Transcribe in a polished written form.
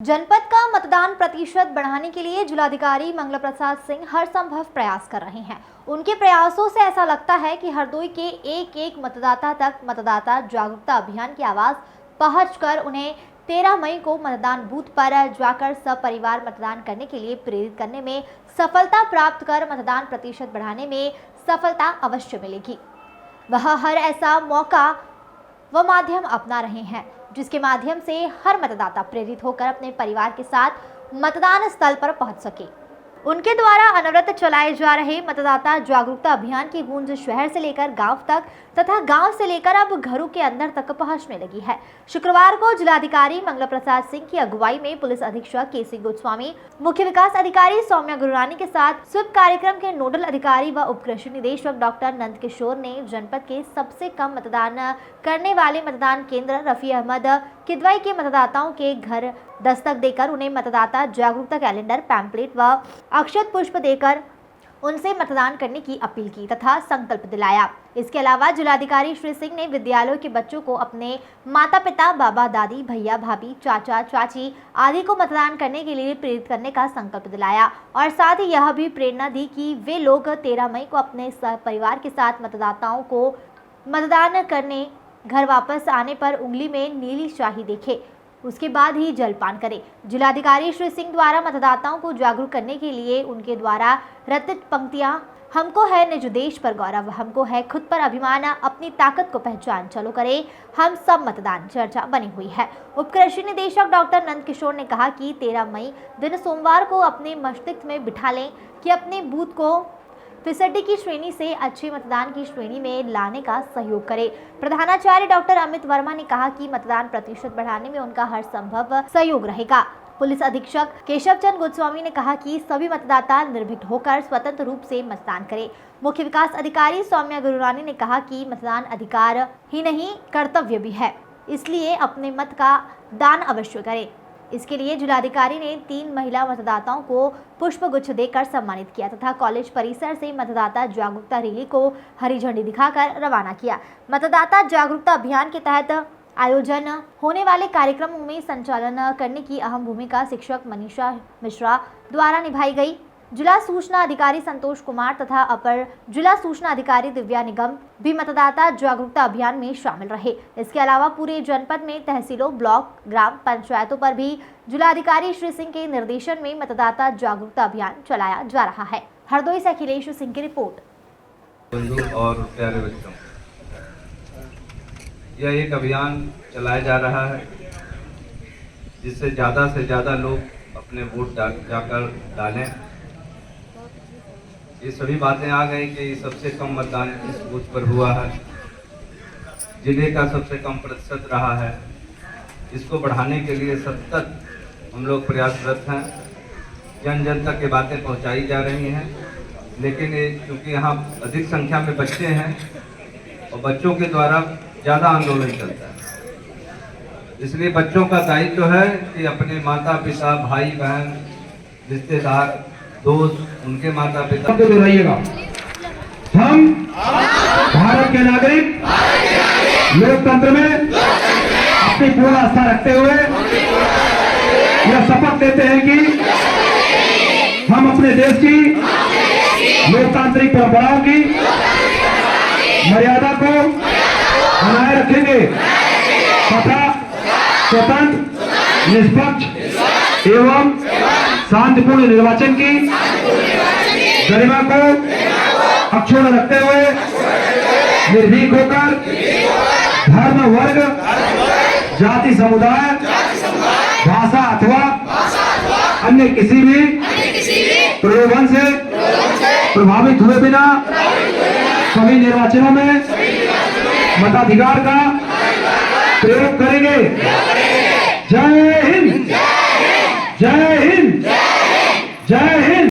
जनपद का मतदान प्रतिशत बढ़ाने के लिए जिलाधिकारी मंगला प्रसाद सिंह हर संभव प्रयास कर रहे हैं। उनके प्रयासों से ऐसा लगता है कि हरदोई के एक एक मतदाता तक मतदाता जागरूकता अभियान की आवाज पहुंचकर उन्हें 13 मई को मतदान बूथ पर जाकर सपरिवार मतदान करने के लिए प्रेरित करने में सफलता प्राप्त कर मतदान प्रतिशत बढ़ाने में सफलता अवश्य मिलेगी। वह हर ऐसा मौका व माध्यम अपना रहे हैं जिसके माध्यम से हर मतदाता प्रेरित होकर अपने परिवार के साथ मतदान स्थल पर पहुंच सके। उनके द्वारा अनवरत चलाए जा रहे मतदाता जागरूकता अभियान की गूंज शहर से लेकर गांव तक तथा गांव से लेकर अब घरों के अंदर तक पहुंचने लगी है। शुक्रवार को जिलाधिकारी मंगला प्रसाद सिंह की अगुवाई में पुलिस अधीक्षक केसी गोस्वामी, मुख्य विकास अधिकारी सौम्या गुरुरानी के साथ स्वीप कार्यक्रम के नोडल अधिकारी व उप कृषि निदेशक डॉक्टर नंद किशोर ने जनपद के सबसे कम मतदान करने वाले मतदान केंद्र रफी अहमद किदवाई के मतदाताओं के घर दस्तक देकर उन्हें मतदाता जागरूकता कैलेंडर, पैम्पलेट व अक्षत पुष्प देकर उनसे मतदान करने की अपील की तथा संकल्प दिलाया। इसके अलावा जिलाधिकारी श्री सिंह ने विद्यालयों के बच्चों को अपने माता पिता, बाबा दादी, भैया भाभी, चाचा चाची आदि को मतदान करने के लिए प्रेरित करने का संकल्प दिलाया और साथ ही यह भी प्रेरणा दी कि वे लोग 13 मई को अपने परिवार के साथ मतदाताओं को मतदान करने घर वापस आने पर उंगली में नीली स्याही देखे, उसके बाद ही जलपान करें। जिलाधिकारी श्री सिंह द्वारा मतदाताओं को जागरूक करने के लिए उनके द्वारा रचित पंक्तियां हमको है निज देश पर गौरव, हमको है खुद पर अभिमान, अपनी ताकत को पहचान, चलो करें हम सब मतदान चर्चा बनी हुई है। उप कृषि निदेशक डॉक्टर नंद किशोर ने कहा कि 13 मई दिन सोमवार को अपने मस्तिष्क में बिठा लें कि अपने बूथ को फिसड्डी की श्रेणी से अच्छे मतदान की श्रेणी में लाने का सहयोग करें। प्रधानाचार्य डॉक्टर अमित वर्मा ने कहा कि मतदान प्रतिशत बढ़ाने में उनका हर संभव सहयोग रहेगा। पुलिस अधीक्षक केशव चंद गोस्वामी ने कहा कि सभी मतदाता निर्भीक होकर स्वतंत्र रूप से मतदान करें। मुख्य विकास अधिकारी सौम्या गुरुरानी ने कहा कि मतदान अधिकार ही नहीं कर्तव्य भी है, इसलिए अपने मत का दान अवश्य करें। इसके लिए जिलाधिकारी ने 3 महिला मतदाताओं को पुष्प गुच्छ देकर सम्मानित किया तथा कॉलेज परिसर से मतदाता जागरूकता रैली को हरी झंडी दिखाकर रवाना किया। मतदाता जागरूकता अभियान के तहत आयोजन होने वाले कार्यक्रमों में संचालन करने की अहम भूमिका शिक्षक मनीषा मिश्रा द्वारा निभाई गई। जिला सूचना अधिकारी संतोष कुमार तथा अपर जिला सूचना अधिकारी दिव्या निगम भी मतदाता जागरूकता अभियान में शामिल रहे। इसके अलावा पूरे जनपद में तहसीलों, ब्लॉक, ग्राम पंचायतों पर भी जिलाधिकारी श्री सिंह के निर्देशन में मतदाता जागरूकता अभियान चलाया जा रहा है। हरदोई से अखिलेश सिंह की रिपोर्ट। बंधु और प्यारे बच्चों, यह एक अभियान चलाया जा रहा है जिससे ज़्यादा से ज़्यादा लोग अपने वोट जाकर डालें। ये सभी बातें आ गई कि सबसे कम मतदान इस बूथ पर हुआ है, जिले का सबसे कम प्रतिशत रहा है। इसको बढ़ाने के लिए सतत हम लोग प्रयासरत हैं। जन जन तक ये बातें पहुंचाई जा रही हैं, लेकिन क्योंकि यहाँ अधिक संख्या में बच्चे हैं और बच्चों के द्वारा ज़्यादा आंदोलन चलता है, इसलिए बच्चों का दायित्व है कि अपने माता पिता, भाई बहन, रिश्तेदार, दोस्त, उनके माता पिता को दोहराइएगा। हम भारत के नागरिक लोकतंत्र में अपनी पूर्ण आस्था रखते हुए यह शपथ लेते हैं कि हम अपने देश की लोकतांत्रिक परंपराओं की मर्यादा को बनाए रखेंगे तथा स्वतंत्र, निष्पक्ष एवं शांतिपूर्ण निर्वाचन की गरिमा को अक्षुण्ण रखते हुए निर्भीक होकर धर्म, वर्ग, जाति, समुदाय, भाषा अथवा अन्य किसी भी प्रलोभन से प्रभावित हुए बिना सभी निर्वाचनों में मताधिकार का प्रयोग करेंगे। जय हिंद, जय हिंद।